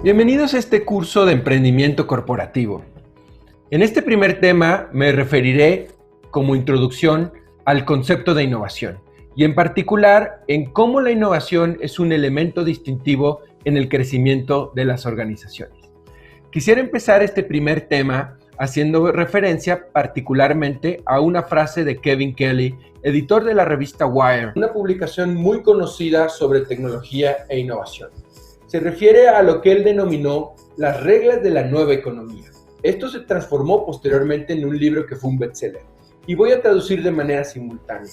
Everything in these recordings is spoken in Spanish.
Bienvenidos a este curso de emprendimiento corporativo. En este primer tema me referiré como introducción al concepto de innovación y en particular en cómo la innovación es un elemento distintivo en el crecimiento de las organizaciones. Quisiera empezar este primer tema haciendo referencia particularmente a una frase de Kevin Kelly, editor de la revista Wired, una publicación muy conocida sobre tecnología e innovación. Se refiere a lo que él denominó las reglas de la nueva economía. Esto se transformó posteriormente en un libro que fue un bestseller. Y voy a traducir de manera simultánea.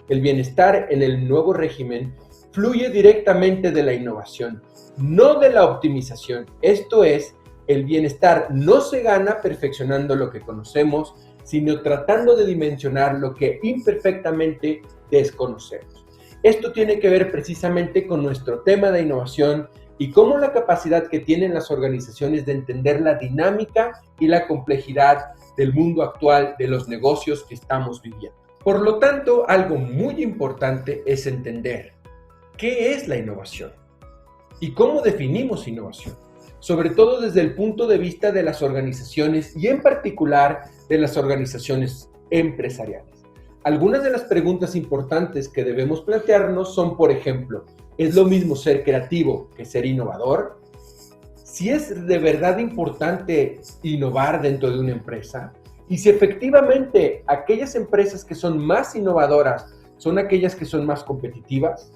El bienestar en el nuevo régimen fluye directamente de la innovación, no de la optimización. Esto es, el bienestar no se gana perfeccionando lo que conocemos, sino tratando de dimensionar lo que imperfectamente desconocemos. Esto tiene que ver precisamente con nuestro tema de innovación y cómo la capacidad que tienen las organizaciones de entender la dinámica y la complejidad del mundo actual de los negocios que estamos viviendo. Por lo tanto, algo muy importante es entender qué es la innovación y cómo definimos innovación, sobre todo desde el punto de vista de las organizaciones y en particular de las organizaciones empresariales. Algunas de las preguntas importantes que debemos plantearnos son, por ejemplo, ¿es lo mismo ser creativo que ser innovador? Si es de verdad importante innovar dentro de una empresa y si efectivamente aquellas empresas que son más innovadoras son aquellas que son más competitivas.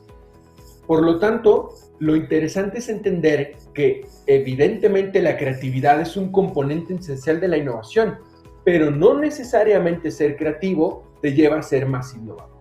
Por lo tanto, lo interesante es entender que evidentemente la creatividad es un componente esencial de la innovación, pero no necesariamente ser creativo te lleva a ser más innovador.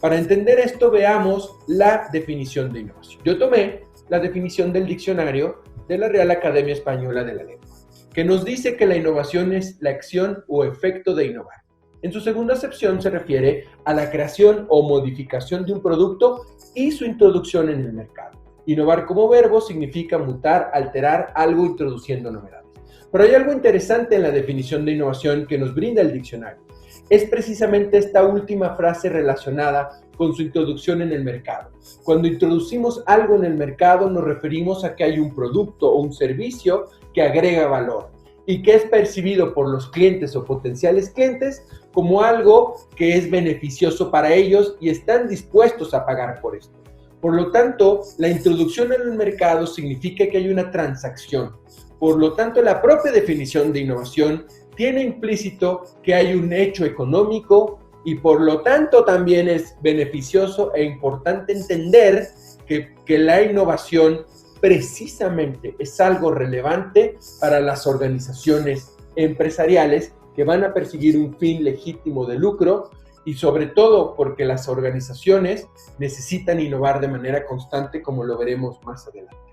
Para entender esto, veamos la definición de innovación. Yo tomé la definición del diccionario de la Real Academia Española de la Lengua, que nos dice que la innovación es la acción o efecto de innovar. En su segunda acepción se refiere a la creación o modificación de un producto y su introducción en el mercado. Innovar como verbo significa mutar, alterar algo introduciendo novedades. Pero hay algo interesante en la definición de innovación que nos brinda el diccionario. Es precisamente esta última frase relacionada con su introducción en el mercado. Cuando introducimos algo en el mercado nos referimos a que hay un producto o un servicio que agrega valor y que es percibido por los clientes o potenciales clientes como algo que es beneficioso para ellos y están dispuestos a pagar por esto. Por lo tanto, la introducción en el mercado significa que hay una transacción. Por lo tanto, la propia definición de innovación tiene implícito que hay un hecho económico y por lo tanto también es beneficioso e importante entender que la innovación precisamente es algo relevante para las organizaciones empresariales que van a perseguir un fin legítimo de lucro y sobre todo porque las organizaciones necesitan innovar de manera constante, como lo veremos más adelante.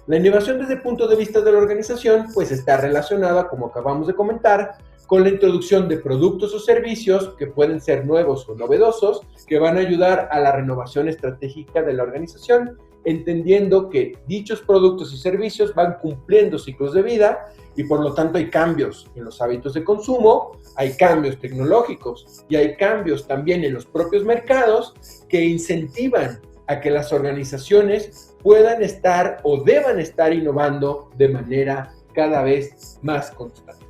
La innovación desde el punto de vista de la organización pues está relacionada, como acabamos de comentar, con la introducción de productos o servicios que pueden ser nuevos o novedosos, que van a ayudar a la renovación estratégica de la organización, entendiendo que dichos productos y servicios van cumpliendo ciclos de vida y por lo tanto hay cambios en los hábitos de consumo, hay cambios tecnológicos y hay cambios también en los propios mercados que incentivan a que las organizaciones puedan estar o deban estar innovando de manera cada vez más constante.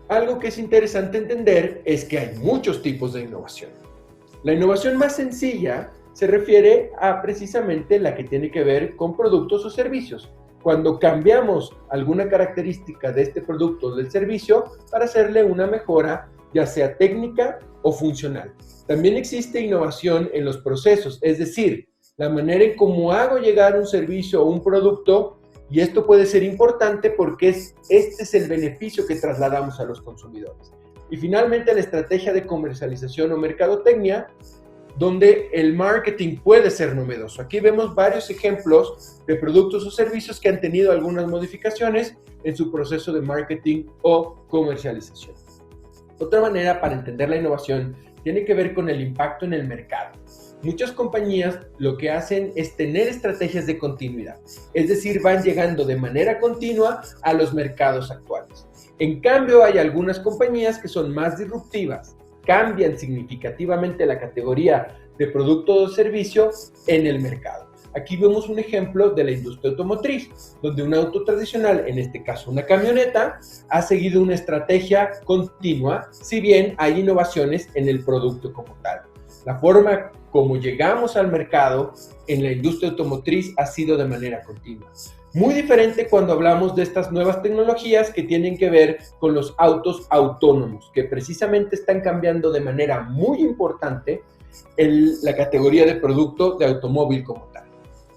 Algo que es interesante entender es que hay muchos tipos de innovación. La innovación más sencilla se refiere a precisamente la que tiene que ver con productos o servicios. Cuando cambiamos alguna característica de este producto o del servicio para hacerle una mejora, ya sea técnica o funcional. También existe innovación en los procesos, es decir, la manera en cómo hago llegar un servicio o un producto, y esto puede ser importante porque este es el beneficio que trasladamos a los consumidores. Y finalmente la estrategia de comercialización o mercadotecnia, donde el marketing puede ser novedoso. Aquí vemos varios ejemplos de productos o servicios que han tenido algunas modificaciones en su proceso de marketing o comercialización. Otra manera para entender la innovación tiene que ver con el impacto en el mercado. Muchas compañías lo que hacen es tener estrategias de continuidad, es decir, van llegando de manera continua a los mercados actuales. En cambio, hay algunas compañías que son más disruptivas, cambian significativamente la categoría de producto o servicio en el mercado. Aquí vemos un ejemplo de la industria automotriz, donde un auto tradicional, en este caso una camioneta, ha seguido una estrategia continua, si bien hay innovaciones en el producto como tal. La forma como llegamos al mercado en la industria automotriz ha sido de manera continua. Muy diferente cuando hablamos de estas nuevas tecnologías que tienen que ver con los autos autónomos, que precisamente están cambiando de manera muy importante la categoría de producto de automóvil como tal.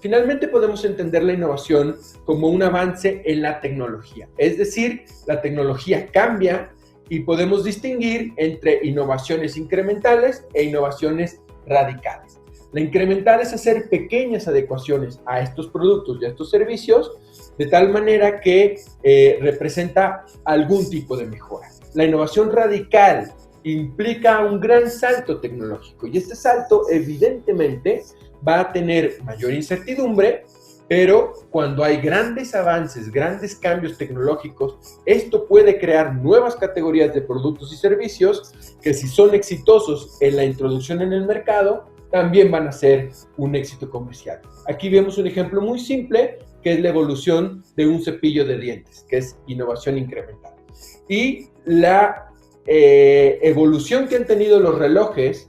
Finalmente podemos entender la innovación como un avance en la tecnología, es decir, la tecnología cambia y podemos distinguir entre innovaciones incrementales e innovaciones radicales. La incremental es hacer pequeñas adecuaciones a estos productos y a estos servicios de tal manera que representa algún tipo de mejora. La innovación radical implica un gran salto tecnológico y este salto evidentemente va a tener mayor incertidumbre, pero cuando hay grandes avances, grandes cambios tecnológicos, esto puede crear nuevas categorías de productos y servicios que si son exitosos en la introducción en el mercado, también van a ser un éxito comercial. Aquí vemos un ejemplo muy simple que es la evolución de un cepillo de dientes, que es innovación incremental. Y la evolución que han tenido los relojes,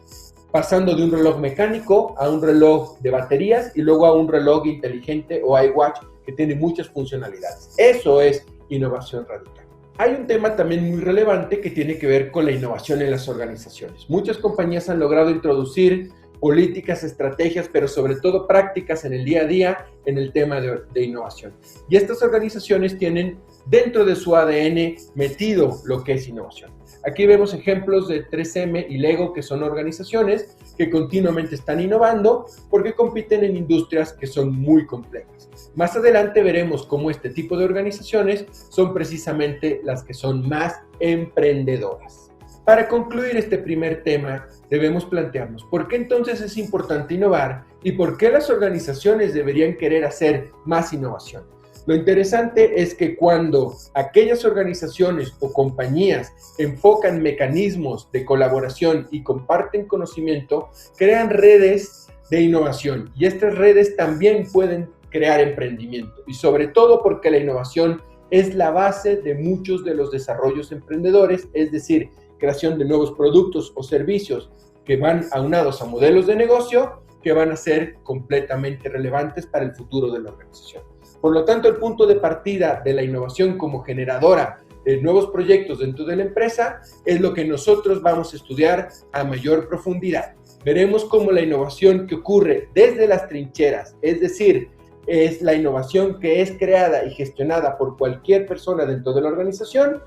pasando de un reloj mecánico a un reloj de baterías y luego a un reloj inteligente o iWatch que tiene muchas funcionalidades. Eso es innovación radical. Hay un tema también muy relevante que tiene que ver con la innovación en las organizaciones. Muchas compañías han logrado introducir políticas, estrategias, pero sobre todo prácticas en el día a día en el tema de innovación. Y estas organizaciones tienen dentro de su ADN metido lo que es innovación. Aquí vemos ejemplos de 3M y Lego, que son organizaciones que continuamente están innovando porque compiten en industrias que son muy complejas. Más adelante veremos cómo este tipo de organizaciones son precisamente las que son más emprendedoras. Para concluir este primer tema, debemos plantearnos por qué entonces es importante innovar y por qué las organizaciones deberían querer hacer más innovación. Lo interesante es que cuando aquellas organizaciones o compañías enfocan mecanismos de colaboración y comparten conocimiento, crean redes de innovación y estas redes también pueden crear emprendimiento y sobre todo porque la innovación es la base de muchos de los desarrollos emprendedores, es decir, creación de nuevos productos o servicios que van aunados a modelos de negocio que van a ser completamente relevantes para el futuro de la organización. Por lo tanto, el punto de partida de la innovación como generadora de nuevos proyectos dentro de la empresa es lo que nosotros vamos a estudiar a mayor profundidad. Veremos cómo la innovación que ocurre desde las trincheras, es decir, es la innovación que es creada y gestionada por cualquier persona dentro de la organización,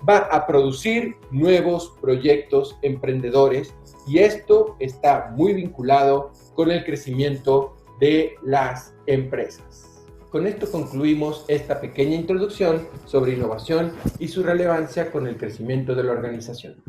va a producir nuevos proyectos emprendedores y esto está muy vinculado con el crecimiento de las empresas. Con esto concluimos esta pequeña introducción sobre innovación y su relevancia con el crecimiento de la organización.